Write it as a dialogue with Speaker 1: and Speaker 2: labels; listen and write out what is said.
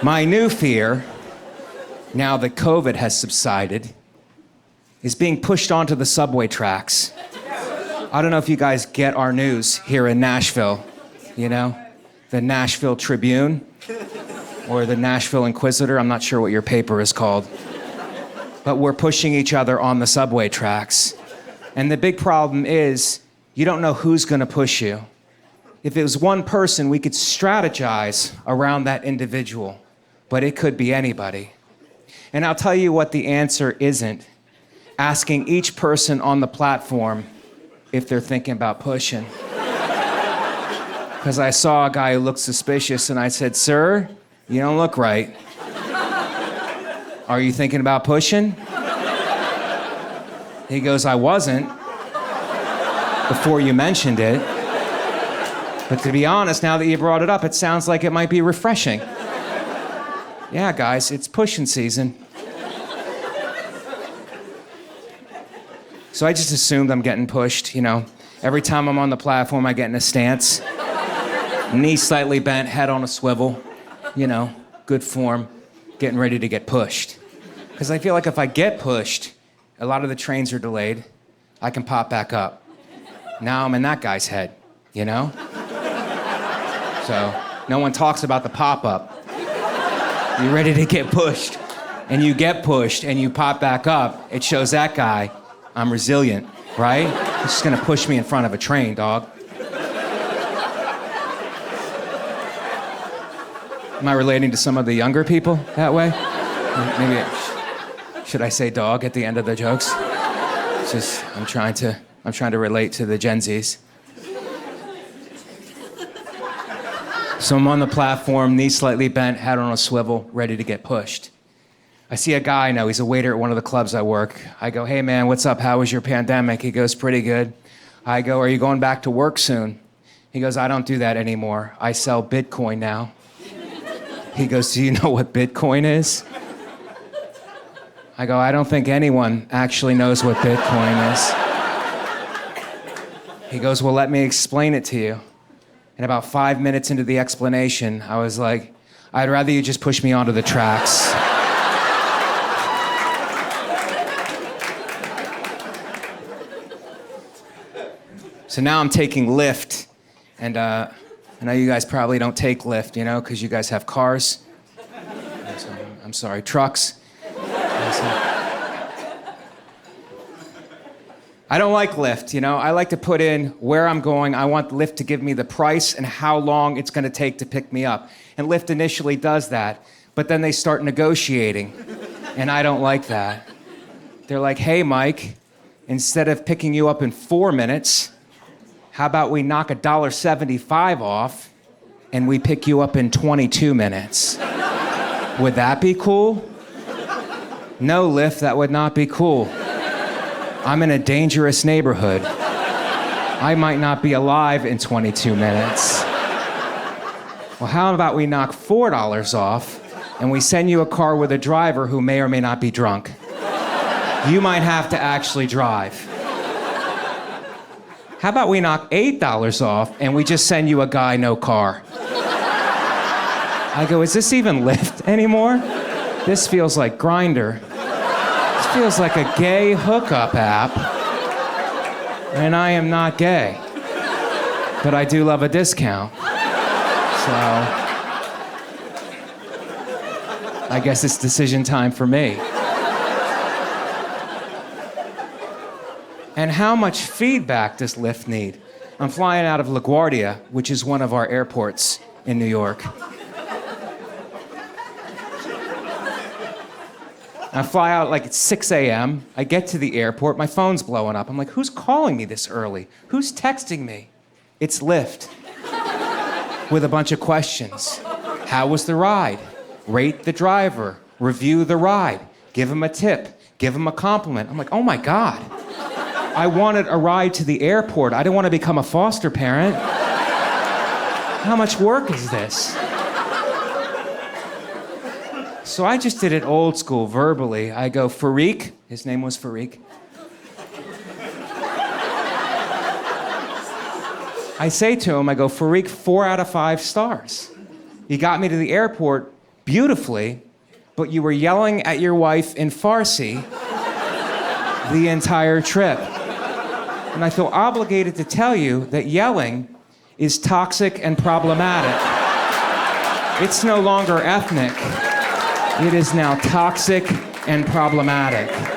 Speaker 1: My new fear, now that COVID has subsided, is being pushed onto the subway tracks. I don't know if you guys get our news here in Nashville, you know? The Nashville Tribune or the Nashville Inquisitor. I'm not sure what your paper is called. But we're pushing each other on the subway tracks. And the big problem is you don't know who's gonna push you. If it was one person, we could strategize around that individual, but it could be anybody. And I'll tell you what the answer isn't. Asking each person on the platform if they're thinking about pushing. Because I saw a guy who looked suspicious and I said, "Sir, you don't look right. Are you thinking about pushing?" He goes, "I wasn't before you mentioned it. But to be honest, now that you brought it up, it sounds like it might be refreshing." Yeah, guys, it's pushing season. So I just assumed I'm getting pushed, you know. Every time I'm on the platform, I get in a stance. Knee slightly bent, head on a swivel. You know, good form, getting ready to get pushed. Because I feel like if I get pushed, a lot of the trains are delayed. I can pop back up. Now I'm in that guy's head, you know? So no one talks about the pop-up. You're ready to get pushed, and you get pushed, and you pop back up. It shows that guy I'm resilient, right? He's just gonna push me in front of a train, dog. Am I relating to some of the younger people that way? Maybe should I say dog at the end of the jokes? It's just I'm trying to relate to the Gen Zs. So I'm on the platform, knees slightly bent, head on a swivel, ready to get pushed. I see a guy I know, he's a waiter at one of the clubs I work. I go, "Hey man, what's up? How was your pandemic?" He goes, "Pretty good." I go, "Are you going back to work soon?" He goes, "I don't do that anymore. I sell Bitcoin now." He goes, "Do you know what Bitcoin is?" I go, "I don't think anyone actually knows what Bitcoin is." He goes, "Well, let me explain it to you." And about 5 minutes into the explanation, I was like, "I'd rather you just push me onto the tracks." So now I'm taking Lyft, and I know you guys probably don't take Lyft, you know, because you guys have cars. I'm sorry, trucks. I don't like Lyft, you know. I like to put in where I'm going. I want Lyft to give me the price and how long it's gonna take to pick me up. And Lyft initially does that, but then they start negotiating, and I don't like that. They're like, "Hey, Mike, instead of picking you up in 4 minutes, how about we knock $1.75 off and we pick you up in 22 minutes? Would that be cool?" No, Lyft, that would not be cool. I'm in a dangerous neighborhood. I might not be alive in 22 minutes. Well, how about we knock $4 off and we send you a car with a driver who may or may not be drunk? You might have to actually drive. How about we knock $8 off and we just send you a guy, no car? I go, "Is this even Lyft anymore? This feels like Grindr. This feels like a gay hookup app. And I am not gay. But I do love a discount. So I guess it's decision time for me." And how much feedback does Lyft need? I'm flying out of LaGuardia, which is one of our airports in New York. I fly out like at 6 a.m. I get to the airport, my phone's blowing up. I'm like, who's calling me this early? Who's texting me? It's Lyft. With a bunch of questions. How was the ride? Rate the driver. Review the ride. Give him a tip. Give him a compliment. I'm like, oh my God. I wanted a ride to the airport. I didn't want to become a foster parent. How much work is this? So I just did it old school, verbally. I go, "Farik," his name was Farik. I say to him, I go, "Farik, 4 out of 5 stars. You got me to the airport, beautifully, but you were yelling at your wife in Farsi the entire trip. And I feel obligated to tell you that yelling is toxic and problematic. It's no longer ethnic. It is now toxic and problematic.